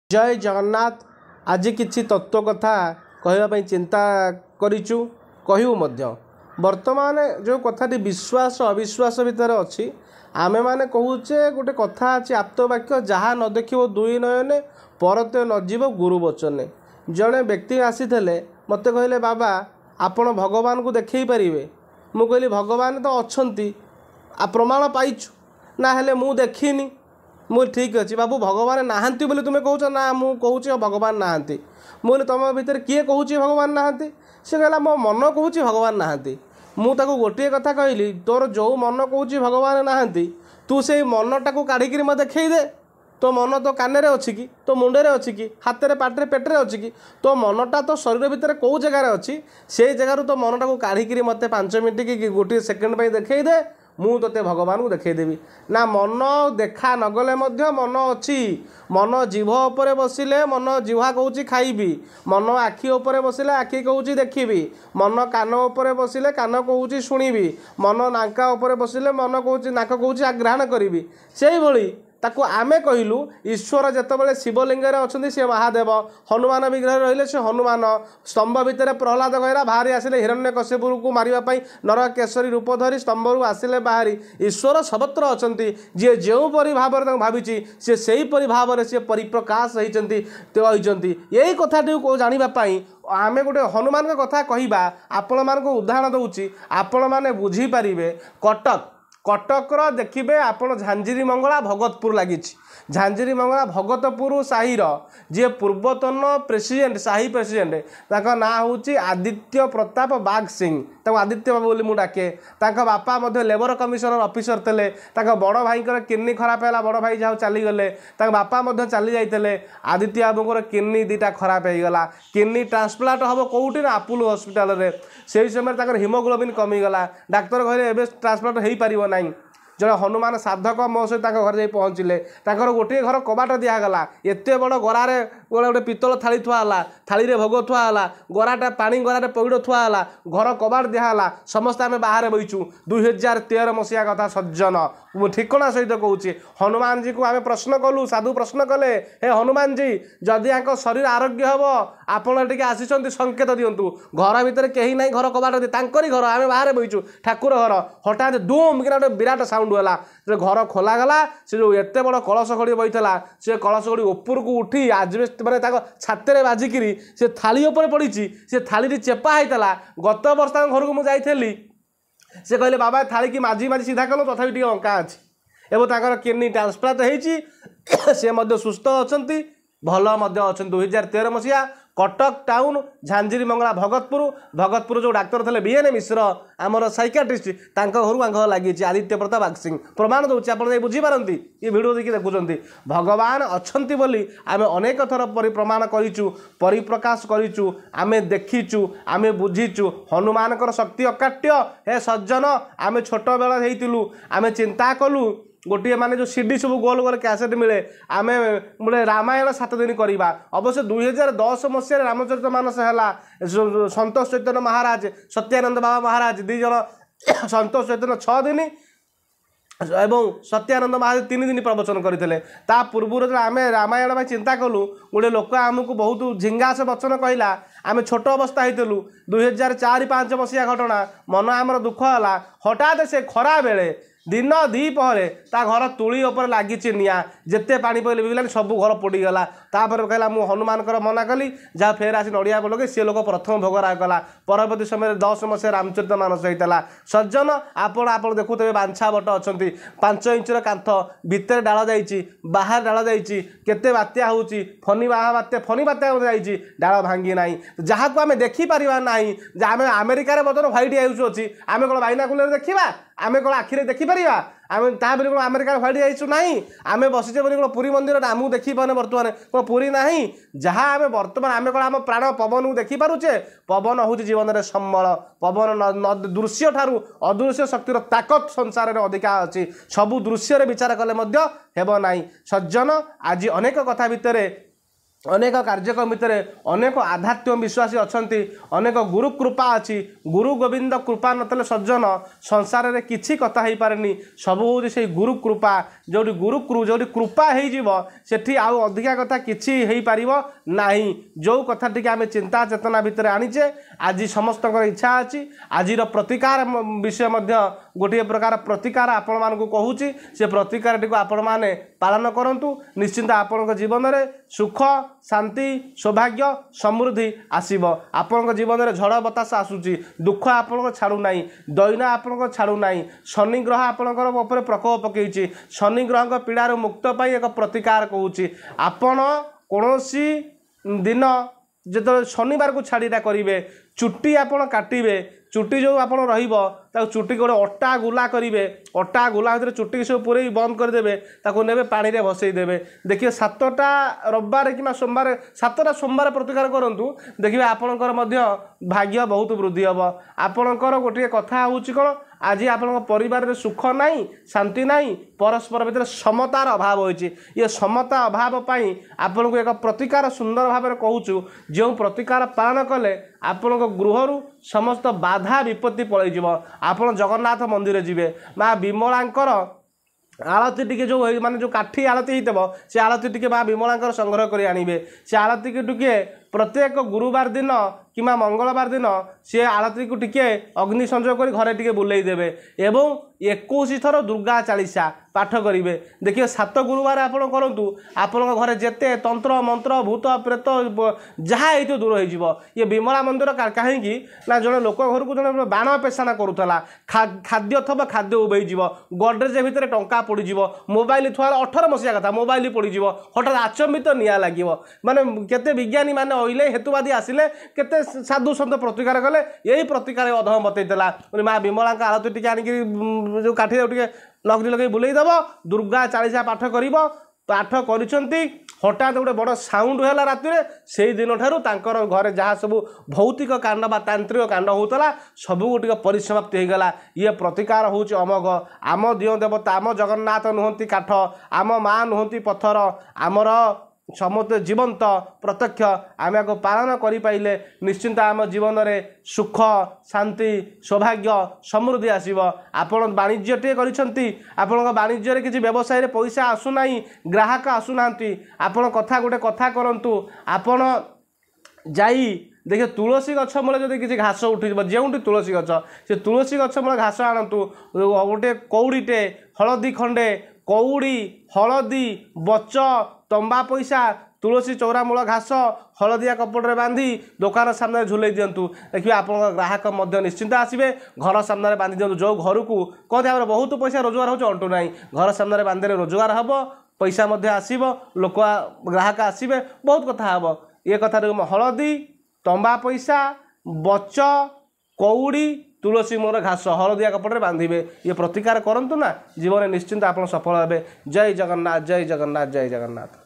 जय जगन्नाथ। आज किछि तत्व कथा कहवाई चिंता करिचु कहू मध्य। वर्तमान जो कथाटी विश्वास अविश्वास भितर अच्छी आमे माने कहूचे गोटे कथा अच्छी आप्तवाक्य जहाँ न देखिब दुई नयने परते नजीव गुरु वचने। जड़े व्यक्ति आसी मत कहले बाबा आपण भगवान को देखई पारे। मु कहली भगवान तो अच्छी प्रमाण पाइछु ना हेले मु देखिनी। मु ठीक अच्छे बाबू भगवान नहांती बोली तुम्हें कौच ना मु कहूँ भगवान नहांती। मुझे तुम भितर किए कहूँ भगवान नहांती। से कहला मो मन कहूँ भगवान नहांती। मु ताको गोटे कथा कहली तोर जो मन कहूँ भगवान नहांती तू से मनटा को काढ़िकी मत देखई दे। तो मन तो कान अच्छी कि तो मुंडे अच्छी कि हाथ में पाटे पेटे अच्छी कि तो मनटा तो शरीर भितर कौ जगार अच्छी से जगार तो मनटा को काढ़िकी मत 5 मिनट कि गोटे सेकेंड देखई दे मु तोते भगवान को देखईदेवी ना। मन देखा नगले मध्य मन अच्छी। मन जीभ उपरे बसिले मन जिह्वा कहूँ खाइबी। मन आखि उपरे बसिले आखि कहूँ देखिबी। मन कान उपरे बसिले कान कहूँ शुणिबी। मन नाका उपरे बसिले मन कहूँ नाक कहूँ ग्रहण करी। से भली ताकू आमे कहलु ईश्वर जेतबेले शिवलिंग अच्छा सी महादेव। हनुमान विग्रह रहिले से हनुमान। स्तंभ भितर प्रहलाद कहला बाहरी आसिले हिरण्यकश्यप को मारिबा नर केशरी रूप धरी स्तंभ आसिले बाहरी। ईश्वर सर्वत्र अछंती जे जो परि भाव भावी सी से परि भाव सी परिप्रकाश होती। यही कथाटी को जानापी आमे गोटे हनुमान कथा कहवा आपण मान उदाहरण दूची आपण मैंने बुझीपारे। कटकर देखिए आपण झांझीरी मंगला भगतपुर लगी। झांझीरी मंगला भगतपुर साहिर जी पूर्वतन प्रेसिडेंट शाही प्रेसिडेंट ना हूँ आदित्य प्रताप बाग सिंह। आदित्य बाबू बोली मुझे डाके। बापा लेबर कमिशनर ऑफिसर थे। बड़ भाई किडनी खराब है बड़ भाई जहाँ चलीगले बापा चली जाते। आदित्य बाबूर किडनी 2टा खराब होगा। किडनी ट्रांसप्लांट हम कौटी ना अपोलो हॉस्पिटल से समय हिमोग्लोबिन कमीगला। डाक्तर कहले एवं ट्रांसप्लांट हो पार ना। जड़े हनुमान साधक मो सहित घर जा पहुँचले। गोटे घर कबाट दिगला एत बड़ गरारे गोटे पितल थाली थुआला थाली रे भोग थुआला गराटा पानी गरारे पइड़ थुआला घर कबाट दिगला समस्त आम बाहर बहीचु। 2013 मसीहा कथा सज्जन ठिकना सहित कहूँ हनुमान जी को आम प्रश्न कलु। साधु प्रश्न कले हे हनुमान जी जदि आंक शरीर आरोग्य हम आपण टे आसी संकेत दिंतु। घर भितर कहीं ना घर कबाट दिखरी घर आम बाहर बहीचु ठाकुर घर हठात धूम कि गोटे विराट साउंड है। घर खोलागला से जो एत बड़ कलश घड़ी बही से कलश घड़ी ऊपर को उठी आजबेस्ट मैंने छाती बाजिकी से थाली उपर पड़ी से थाली चेपा होता। गत वर्ष घर को मुझे से कहले बाबा थाली की माझी माझी सीधा कल तथा टे अंका अच्छी एवं किडनी ट्रांसप्लांट होती सुस्थ अच्छा भल 2013 मसीहा कटक टाउन झांझीरी मंगला भगतपुर जो डाक्तर थे बीएन मिश्र आमर साइकियाट्रिस्ट घर लगी आदित्य प्रताप बाग सिंह प्रमाण दूसरी आप बुझीपारती ये भिडियो देखिए देखुं भगवान अच्छी बोली आम अनेक थर प्रमाण करूँ परिप्रकाश करूँ आम देखीचु आम बुझीचु हनुमान शक्ति अकाट्य। हे सज्जन आम छोट बेलू आम चिंता कलु गोटे माने जो सीडी सब गोल गोल कैसेट मिले आम गोटे रामायण 7 दिन करवा। अवश्य 2010 मसीह रामचरित मानस है संतोष चैतन्य महाराज सत्यानंद बाबा महाराज 2 जन संतोष चैतन्य 6 दिन एवं सत्यानंद महाराज 3 दिन प्रवचन करते। पूर्व आम रामायण चिंता कलु गोटे लोक आमको बहुत झिंगास वचन कहला आम छोट अवस्था होलु 2004-5 मसीहा घटना मन आमर दुख है। हठात से खरा बेले दिन 2 पहरे ता घर तुली उपर लगी निआ जिते पानी पड़े भी सब घर पोड़ीगला। कहला मु हनुमान मना कली जहाँ फेर आसी नड़िया लगे सी लोग प्रथम भोगराग कला। परवर्ती समय 10 मसीह रामचरित मानस होता। सज्जन आप देखुवे बांछा बट अच्छा 5 इंचर कांथ भितर डाल जा बाहर डाल जा केते बात्या हो फनी बात्या जा डाल भांगी ना जहाँ को आम देखिपार ना। आम अमेरिकार बर्तमान ह्वाइट हाउस अच्छी आम कौन बाइनाकुलर देखा आम कौन आखिरे देखिपार आम ता कौन अमेरिका ह्वाइट हाउस ना। आम बसीचे कौन पुरी मंदिर आमको देखिपारे बर्तमान कौन पुरी ना जहाँ आम बर्तमान आम कौन आम प्राण पवन को देखिपारे। पवन हूँ जीवन में सम्बल पवन दृश्य ठारू अदृश्य शक्तिर ताकत संसार में अधिका अच्छी सबू दृश्य विचार कले हेब ना। सज्जन आज अनेक कथा भितर अनेक कार्यक्रम भितर अनेक आध्यात्म विश्वासी अच्छा अनेक गुरु कृपा अच्छी गुरु गोविंद कृपा नतले सज्जन संसार में किसी कथा हो पारे सब हूँ से गुरु कृपा जो गुरु जो कृपा होठी आउ अधिका कथा किसी हो पार ना जो कथा टी आम चिंता चेतना भितर आनीचे आज समस्त इच्छा अच्छी आज प्रतिकार विषय गोटे प्रकार प्रतिकार आपण मानक कहूँ से प्रतिकार टी आपण मैंने पालन करूँ निश्चिंत आपण जीवन में सुख शांति सौभाग्य समृद्धि आसीब आपण जीवन में झड़ बतास आसूची दुख आपण छाड़ू ना दैना आपण छाड़ू ना शनि ग्रह आपणकर प्रकोप पकई शनि ग्रह पीड़ार मुक्त पाई एक प्रतिकार कहूँ आपण कौन दिन जो शनिवार को छाड़ीटा करेंगे चुट्टी आपड़ काटे चुट्टी जो आप चुट्टी गोटे अटा गुला करेंगे अटा गुला भर चुट्टी सब पूरे बंद करदे ने पानी में भसईदेवे देखिए 7टा रविवार कि सोमवार 7टा सोमवार प्रतिकार करूँ देखिए आपणकर भाग्य बहुत वृद्धि हम आपणकर गोटे कथा हूँ कौन आज आप परिवार में सुख ना शांति ना परस्पर भितर समतार अभाव होइछि ये समता अभाव पाई आपन को एक प्रतिकार सुंदर भाव में कहूँ जो प्रतिकार पालन कले आपण गृह समस्त बाधा विपत्ति पलैज आप जगन्नाथ मंदिर जीवे माँ विमलांकर आलती टी जो माने जो काठी आलती होता से आलती टी माँ विमलांकर संग्रह कर आनिबे से आलती के टिके प्रत्येक गुरुवार दिन कि मंगलवार दिन सी आलती को टिके अग्नि संजोग कर घरे टिके बुलाई देवे एवं 21 थर दुर्गा चालीसा पाठ करेंगे देखिए 7 गुरुवार आप करूँ आपण घरे जिते तंत्र मंत्र भूत प्रेत जहाँ हो दूर हो ये विमला मंदिर कहीं ना जो लोक घर को जो बाण पेषाण करूला खाद्य थब खाद्य उबई गडरेज भितर टंका पड़ज मोबाइल थुआ 18 मसीहा कथा मोबाइल पड़ज हठात आचंबित निया लगे माने केते विज्ञानी माने अइले हेतुवादी आसिले केते साधु सन्त प्रतिकार कले यही प्रतिकार अधम बतईला माँ विमला आलती टी आनिक जो काठी लग्नि लगे बुलेदब दुर्गा चालीसा पाठ कर पाठ करिसेंती हठात गोटे बड़ साउंड है राति से दिन ठारू तांकर घरे जहाँ सब भौतिक कांड बा तांत्रिक कांड होता सब गोटे परिसमाप्ति हो गला ये प्रतिकार हूँ अमोघ आम दिओ देवता आम जगन्नाथ नुहति काठ आम माँ नुहति पत्थर आमर समस्त जीवंत प्रत्यक्ष आम को पालन करें निश्चिंत आम जीवन में सुख शांति सौभाग्य समृद्धि आसब आपण वाणिज्य टे कर वाणिज्य किसी व्यवसाय पैसा आसुना ग्राहक आसुना आपण कथा गोटे कथा करूँ आपण जाई देखिए तुलसी गछ मूल जब किसी घास उठी जो तुलसी गछ से तुलसी गछ मूल घास आणतु गोटे कौड़ीटे हलदी खंडे कौड़ी हलदी बच तंबा पैसा तुलसी चौरा मूल घास हलदिया कपड़े बांधी दुकान सामने झुले दिंतु देखिए आप ग्राहक निश्चिंत आसवे घर सामने बांधि दिंतु जो घर को कहते भाव बहुत पैसा रोजगार हो अंटू ना घर सामने बांधे रोजगार हम पैसा आसब लोक ग्राहक आसवे बहुत कथा हम ये कथा हलदी तंबा पैसा बच कौड़ी तुलसी मोर घास हलदिया कपड़े बांधे ये प्रतिकार करूँ ना जीवन निश्चिंत आप सफल हे। जय जगन्नाथ जय जगन्नाथ जय जगन्नाथ।